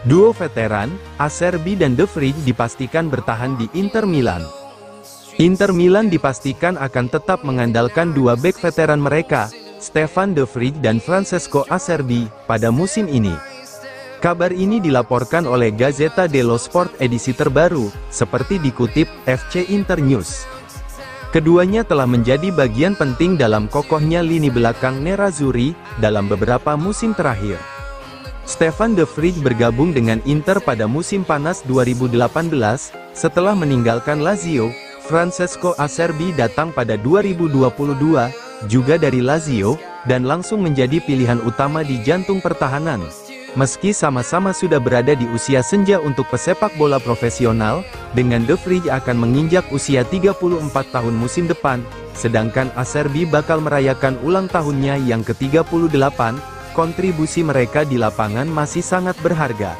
Duo veteran, Acerbi dan De Vrij dipastikan bertahan di Inter Milan. Inter Milan dipastikan akan tetap mengandalkan dua bek veteran mereka, Stefan De Vrij dan Francesco Acerbi, pada musim ini. Kabar ini dilaporkan oleh Gazzetta dello Sport edisi terbaru, seperti dikutip FC Internews. Keduanya telah menjadi bagian penting dalam kokohnya lini belakang Nerazzurri dalam beberapa musim terakhir. Stefan De Vrij bergabung dengan Inter pada musim panas 2018, setelah meninggalkan Lazio. Francesco Acerbi datang pada 2022, juga dari Lazio, dan langsung menjadi pilihan utama di jantung pertahanan. Meski sama-sama sudah berada di usia senja untuk pesepak bola profesional, dengan De Vrij akan menginjak usia 34 tahun musim depan, sedangkan Acerbi bakal merayakan ulang tahunnya yang ke-38, kontribusi mereka di lapangan masih sangat berharga.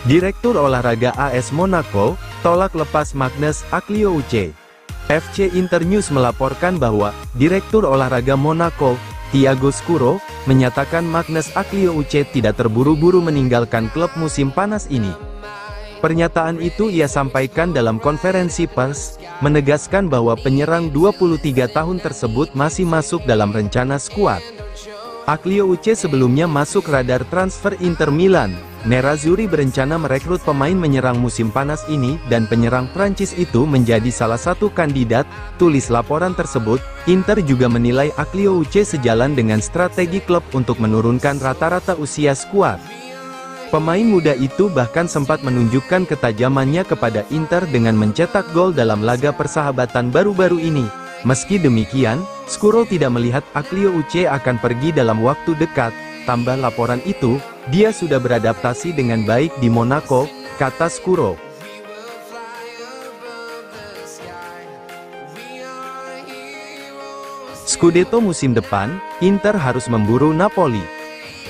Direktur Olahraga AS Monaco, tolak lepas Magnus Agliouche. FC Internews melaporkan bahwa, Direktur Olahraga Monaco, Thiago Scuro, menyatakan Magnus Agliouche tidak terburu-buru meninggalkan klub musim panas ini. Pernyataan itu ia sampaikan dalam konferensi pers, menegaskan bahwa penyerang 23 tahun tersebut masih masuk dalam rencana skuad. Agliouche sebelumnya masuk radar transfer Inter Milan. Nerazzurri berencana merekrut pemain menyerang musim panas ini, dan penyerang Prancis itu menjadi salah satu kandidat, tulis laporan tersebut. Inter juga menilai Agliouche sejalan dengan strategi klub untuk menurunkan rata-rata usia skuad. Pemain muda itu bahkan sempat menunjukkan ketajamannya kepada Inter dengan mencetak gol dalam laga persahabatan baru-baru ini. Meski demikian, Scuro tidak melihat Agliouche akan pergi dalam waktu dekat. Tambah laporan itu, dia sudah beradaptasi dengan baik di Monaco, kata Scuro. Scudetto musim depan, Inter harus memburu Napoli.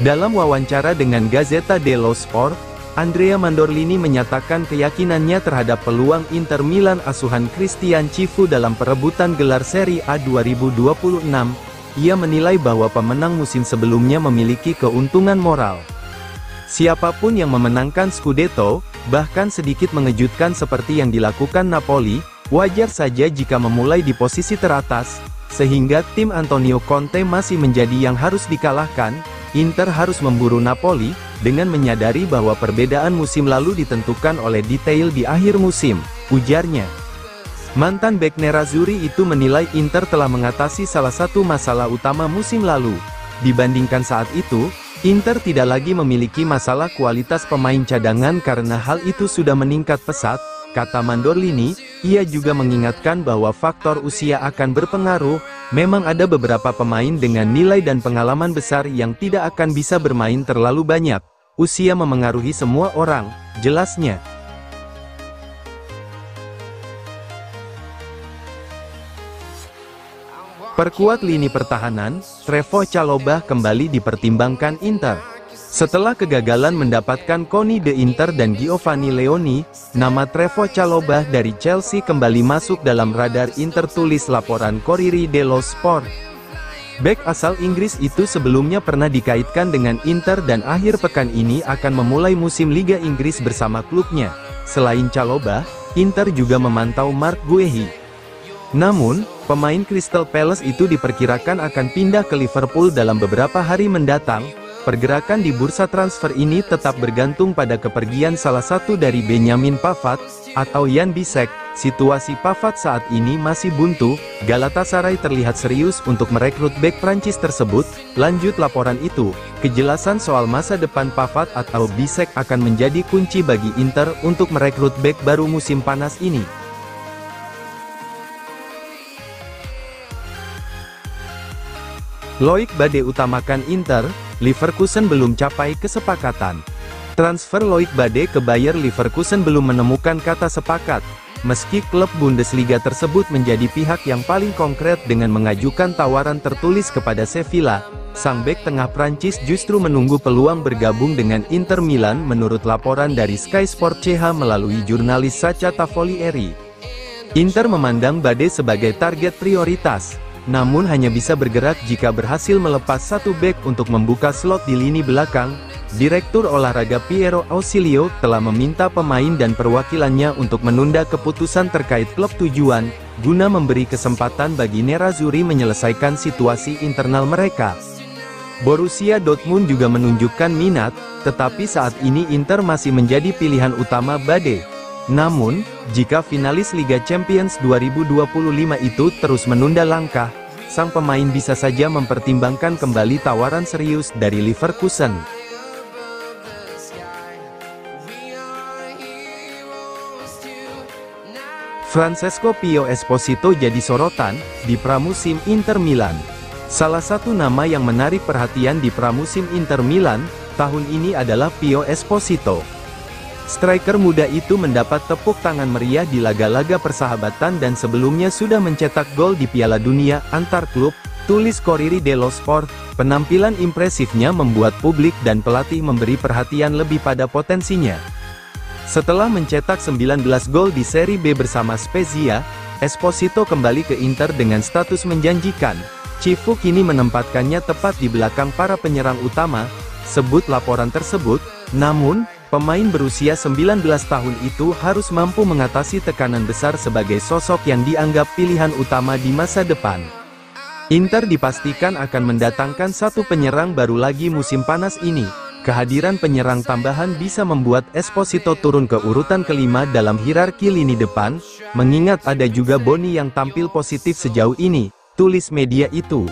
Dalam wawancara dengan Gazzetta dello Sport, Andrea Mandorlini menyatakan keyakinannya terhadap peluang Inter Milan asuhan Christian Cifu dalam perebutan gelar Serie A 2026. Ia menilai bahwa pemenang musim sebelumnya memiliki keuntungan moral. Siapapun yang memenangkan Scudetto, bahkan sedikit mengejutkan seperti yang dilakukan Napoli, wajar saja jika memulai di posisi teratas, sehingga tim Antonio Conte masih menjadi yang harus dikalahkan. Inter harus memburu Napoli, dengan menyadari bahwa perbedaan musim lalu ditentukan oleh detail di akhir musim, ujarnya. Mantan bek Nerazzurri itu menilai Inter telah mengatasi salah satu masalah utama musim lalu. Dibandingkan saat itu, Inter tidak lagi memiliki masalah kualitas pemain cadangan karena hal itu sudah meningkat pesat, kata Mandorlini. Ia juga mengingatkan bahwa faktor usia akan berpengaruh. Memang ada beberapa pemain dengan nilai dan pengalaman besar yang tidak akan bisa bermain terlalu banyak. Usia memengaruhi semua orang, jelasnya. Perkuat lini pertahanan, Trevoh Chalobah kembali dipertimbangkan Inter. Setelah kegagalan mendapatkan Koni de Inter dan Giovanni Leoni, nama Trevoh Chalobah dari Chelsea kembali masuk dalam radar Inter, tulis laporan Corriere dello Sport. Bek asal Inggris itu sebelumnya pernah dikaitkan dengan Inter dan akhir pekan ini akan memulai musim Liga Inggris bersama klubnya. Selain Chalobah, Inter juga memantau Marc Guehi. Namun, pemain Crystal Palace itu diperkirakan akan pindah ke Liverpool dalam beberapa hari mendatang. Pergerakan di bursa transfer ini tetap bergantung pada kepergian salah satu dari Benjamin Pavard, atau Jan Bisek. Situasi Pavard saat ini masih buntu. Galatasaray terlihat serius untuk merekrut bek Prancis tersebut. Lanjut laporan itu, kejelasan soal masa depan Pavard atau Bisek akan menjadi kunci bagi Inter untuk merekrut bek baru musim panas ini. Loic Bade utamakan Inter, Leverkusen belum capai kesepakatan. Transfer Loic Bade ke Bayer Leverkusen belum menemukan kata sepakat. Meski klub Bundesliga tersebut menjadi pihak yang paling konkret dengan mengajukan tawaran tertulis kepada Sevilla, sang bek tengah Prancis justru menunggu peluang bergabung dengan Inter Milan menurut laporan dari Sky Sport CH melalui jurnalis Sacha Tavolieri. Inter memandang Bade sebagai target prioritas, namun hanya bisa bergerak jika berhasil melepas satu bek untuk membuka slot di lini belakang. Direktur olahraga Piero Ausilio telah meminta pemain dan perwakilannya untuk menunda keputusan terkait klub tujuan, guna memberi kesempatan bagi Nerazzurri menyelesaikan situasi internal mereka. Borussia Dortmund juga menunjukkan minat, tetapi saat ini Inter masih menjadi pilihan utama Bade. Namun, jika finalis Liga Champions 2025 itu terus menunda langkah, sang pemain bisa saja mempertimbangkan kembali tawaran serius dari Leverkusen. Francesco Pio Esposito jadi sorotan di pramusim Inter Milan. Salah satu nama yang menarik perhatian di pramusim Inter Milan tahun ini adalah Pio Esposito. Striker muda itu mendapat tepuk tangan meriah di laga-laga persahabatan dan sebelumnya sudah mencetak gol di Piala Dunia antar klub, tulis Corriere dello Sport. Penampilan impresifnya membuat publik dan pelatih memberi perhatian lebih pada potensinya. Setelah mencetak 19 gol di Serie B bersama Spezia, Esposito kembali ke Inter dengan status menjanjikan. Cifu kini menempatkannya tepat di belakang para penyerang utama, sebut laporan tersebut. Namun, pemain berusia 19 tahun itu harus mampu mengatasi tekanan besar sebagai sosok yang dianggap pilihan utama di masa depan. Inter dipastikan akan mendatangkan satu penyerang baru lagi musim panas ini. Kehadiran penyerang tambahan bisa membuat Esposito turun ke urutan kelima dalam hierarki lini depan, mengingat ada juga Boni yang tampil positif sejauh ini, tulis media itu.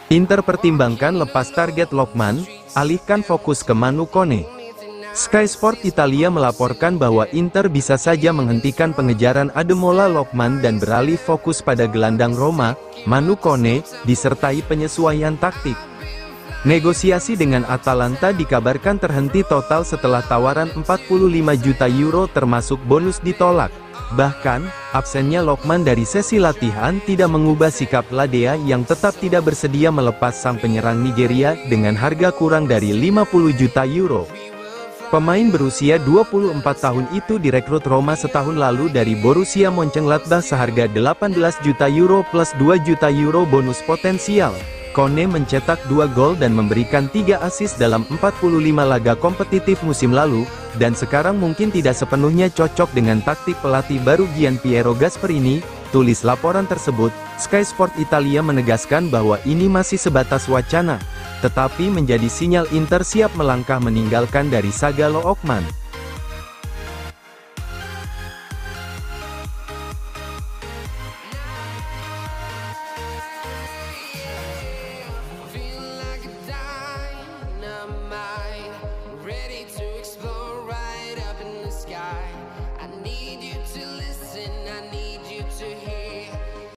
Inter pertimbangkan lepas target Lookman, alihkan fokus ke Manu Kone. Sky Sport Italia melaporkan bahwa Inter bisa saja menghentikan pengejaran Ademola Lookman dan beralih fokus pada gelandang Roma, Manu Kone, disertai penyesuaian taktik. Negosiasi dengan Atalanta dikabarkan terhenti total setelah tawaran 45 juta euro termasuk bonus ditolak. Bahkan, absennya Lookman dari sesi latihan tidak mengubah sikap Ladea yang tetap tidak bersedia melepas sang penyerang Nigeria dengan harga kurang dari 50 juta euro. Pemain berusia 24 tahun itu direkrut Roma setahun lalu dari Borussia Mönchengladbach seharga 18 juta euro plus 2 juta euro bonus potensial. Kone mencetak 2 gol dan memberikan 3 assist dalam 45 laga kompetitif musim lalu, dan sekarang mungkin tidak sepenuhnya cocok dengan taktik pelatih baru Gianpiero Gasperini, tulis laporan tersebut. Sky Sport Italia menegaskan bahwa ini masih sebatas wacana, tetapi menjadi sinyal Inter siap melangkah meninggalkan dari saga Lookman.